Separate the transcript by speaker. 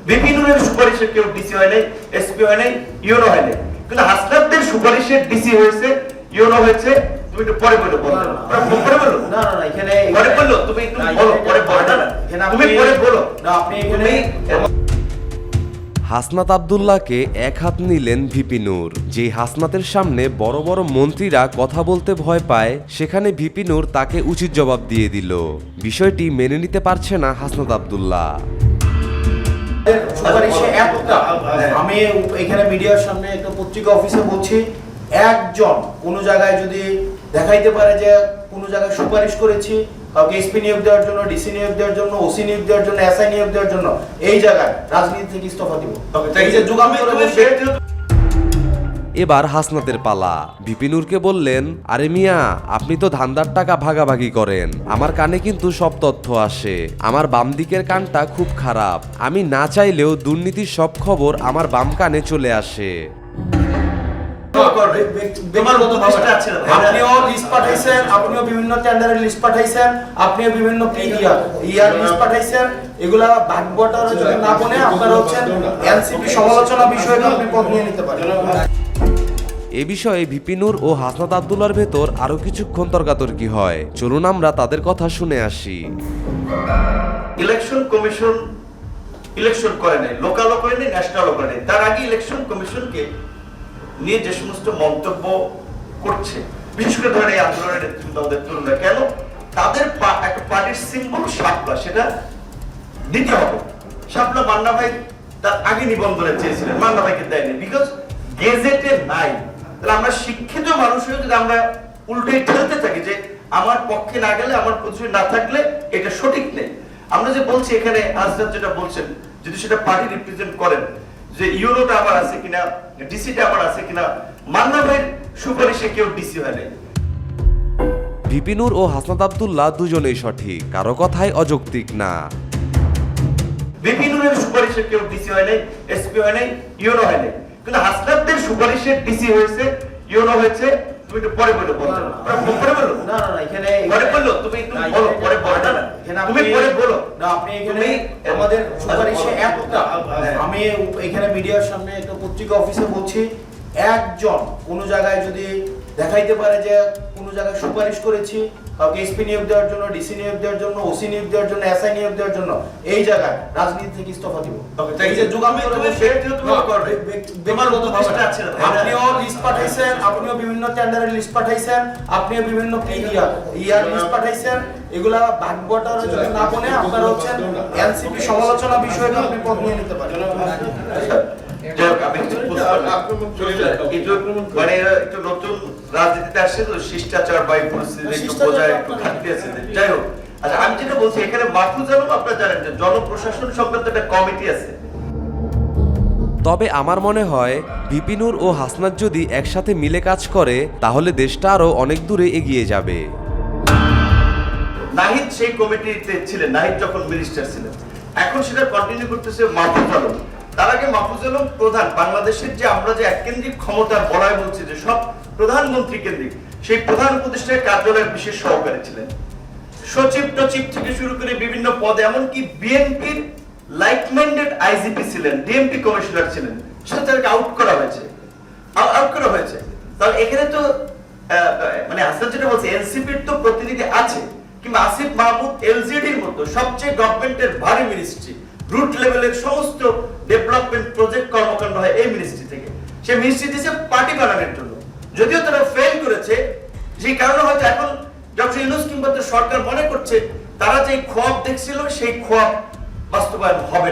Speaker 1: VP নুরের সুপারিশে কেউ DC হয় নাই, এসপি হয় নাই, ইউনো হয় নাই, কিন্তু হাসনাতদের সুপারিশে ডিসি হয়েছে, ইউনো হয়েছে। তুমি একটু পরে বলো, পরে বলো।
Speaker 2: না না না, এখানে
Speaker 1: পরে বলো, তুমি একটু বলো, পরে বলো না, তুমি পরে বলো
Speaker 2: না, আপনি এখানে
Speaker 3: হাসনাত আব্দুল্লাহকে এক হাত নিলেন ভিপি নূর। যে হাসনাতের সামনে বড় বড় মন্ত্রীরা কথা বলতে ভয় পায়, সেখানে ভিপি নূর তাকে উচিত জবাব দিয়ে দিল। বিষয়টি মেনে নিতে পারছে না হাসনাত আব্দুল্লাহ।
Speaker 2: সুপারিশে একটা, আমি এখানে মিডিয়ার সামনে একটা পত্রিকা অফিসে বলছি, একজন কোন জায়গায় যদি দেখাইতে পারে যে কোন জায়গায় সুপারিশ করেছি কাউকে এসপি নিয়োগ দেওয়ার জন্য, ডিসি নিয়োগ দেওয়ার জন্য, ওসি নিয়োগ দেওয়ার জন্য, এসআই নিয়োগ দেওয়ার জন্য, এই জায়গায় রাজনীতি থেকে ইস্তফা দিব। এই যে যুগান্তরে বসে
Speaker 3: এবার হাসনাতের পালা। ভিপি নূরকে বললেন, আরে মিয়া, আপনি তো ধান্দার টাকা ভাগাভাগি করেন, আমার কানে কিন্তু সব তথ্য আসে। আমার বাম দিকের কানটা খুব খারাপ, আমি না চাইলেও দুর্নীতির সব খবর আমার বাম কানে চলে আসে।
Speaker 2: আপনিও লিস্ট পাঠাইছেন, আপনিও বিভিন্ন টেন্ডারের লিস্ট পাঠাইছেন, আপনিও বিভিন্ন ইয়ার লিস্ট পাঠাইছেন। এগুলা ভাগবটার যদি না বনে আপনারা হচ্ছেন এনসিপি সমালোচনা বিষয়টা আপনি পদ নিয়ে নিতে পারেন।
Speaker 3: এ বিষয়ে ভিপি নূর ও হাসনাত আব্দুল্লাহর ভেতর আরো কিছুক্ষণ তর্কাতর্কি হয়। চলুন আমরা তাদের কথা শুনে আসি।
Speaker 1: ইলেকশন কমিশন ইলেকশন করে নাই, লোকালও করে নাই, ন্যাশনালও করে নাই। তার আগে ইলেকশন কমিশনকে নিয়ে যে সমস্ত মন্তব্য করছে, বিশেষ করে ধরেন এই আন্দোলনের নেতৃত্বদের তরুণরা, কেন তাদের একটা পার্টির সিম্বল শাপলা, সেটা দিতে হবে। শাপলা মান্না ভাই তার আগে নিবন্ধনে চেয়েছিলেন, মান্না ভাইকে দেয়নি, বিকজ গেজেটে নাই। তাহলে আমরা শিক্ষিত মানুষ হয়ে যদি আমরা উল্টে ঠেলতে থাকি যে আমার পক্ষে না গেলে, আমার পজিশন না থাকলে এটা সঠিক নেই। আমরা যে বলছি এখানে আজদার যেটা বলছেন, যদি সেটা পার্টি রিপ্রেজেন্ট করেন, যে ইউরোটা আবার আছে কিনা, ডিসিটা আবার আছে কিনা, মান্না ভাইয়ের সুপারিশে কেউ ডিসি হয় নাই।
Speaker 3: ভিপি নূর ও হাসনাত আব্দুল্লাহ দুজনেই সঠিক, কারো কথাই অযৌক্তিক না।
Speaker 1: ভিপি নুরের সুপারিশে কেউ ডিসি হয় নাই, এসপি হয় নাই, ইউনো হয় নাই, কিন্তু হাসনাতদের সুপারিশে ডিসি হয়েছে, ইউনো হয়েছে। তুমি একটু পরে বলো, পরে বলো
Speaker 2: না না না, এখানে
Speaker 1: পরে বলো, তুমি একটু বলো, পরে বলো না, তুমি পরে বলো
Speaker 2: না, আপনি এখানে আমাদের সুপারিশে একটা, আমি এখানে মিডিয়ার সামনে একটা পত্রিকা অফিসে বলছি, একজন কোন জায়গায় যদি দেখাইতে পারে যে কোন জায়গায় সুপারিশ করেছি কাউকে এসপি নিয়োগ দেওয়ার জন্য, ডিসি নিয়োগ দেওয়ার জন্য, ওসি নিয়োগ দেওয়ার জন্য, এসআই নিয়োগ দেওয়ার জন্য, এই জায়গায় রাজনীতি থেকে ইস্তফা দিব। এই যে যুগান্তরে বসে আপনিও লিস্ট পাঠাইছেন, আপনিও বিভিন্ন টেন্ডারের লিস্ট পাঠাইছেন, আপনিও বিভিন্ন ইয়ার লিস্ট পাঠাইছেন। এগুলা ভাগবটার যদি না বনে আপনারা হচ্ছেন এনসিপি সমালোচনা বিষয়টা আপনি পদ নিয়ে নিতে পারেন।
Speaker 1: মানে একটু নতুন রাজনীতিতে আসছে তো, শিষ্টাচার বা পরিস্থিতি একটু বোঝার একটু ঘাটতি আছে। যাই হোক, আচ্ছা, আমি যেটা বলছি, এখানে মাহফুজ আলম, আপনারা জানেন যে জনপ্রশাসন সংক্রান্ত একটা কমিটি আছে।
Speaker 3: তবে আমার মনে হয় ভিপি নূর ও হাসনাত যদি একসাথে মিলে কাজ করে, তাহলে দেশটা আরো অনেক দূরে এগিয়ে যাবে।
Speaker 1: নাহিদ সেই কমিটিতে ছিলেন, নাহিদ যখন মিনিস্টার ছিলেন। এখন সেটা কন্টিনিউ করতেছে মাহফুজ আলম। তার আগে মাহফুজ আলম প্রধান, বাংলাদেশের যে আমরা যে এককেন্দ্রিক ক্ষমতার বলয় বলছি যে সব প্রধানমন্ত্রী কেন্দ্রিক, সেই প্রধান উপদেষ্টার কার্যালয়ের বিশেষ সহকারী ছিলেন। সচিব টচিব থেকে শুরু করে বিভিন্ন পদে, এমনকি বিএনপির লাইক মাইন্ডেড আইজিপি ছিলেন, ডিএমপি কমিশনার ছিলেন, সেটা তাদেরকে আউট করা হয়েছে। তাহলে এখানে তো মানে হাসান যেটা বলছে, এনসিপির তো প্রতিনিধি আছে, কিংবা আসিফ মাহমুদ এলজিডির মতো সবচেয়ে গভর্নমেন্টের ভারী মিনিস্ট্রি, রুট লেভেলের সমস্ত ডেভেলপমেন্ট প্রজেক্ট কর্মকাণ্ড হয় এই মিনিস্ট্রি থেকে। সে মিনিস্ট্রি দিয়েছে পার্টি বানানোর জন্য, যদিও তারা ফেল করেছে। সেই কারণে হয়তো এখন ডক্টর ইউনূস কিংবা সরকার মনে করছে তারা যে খোয়াব দেখছিল সেই খোয়াব বাস্তবায়ন হবে।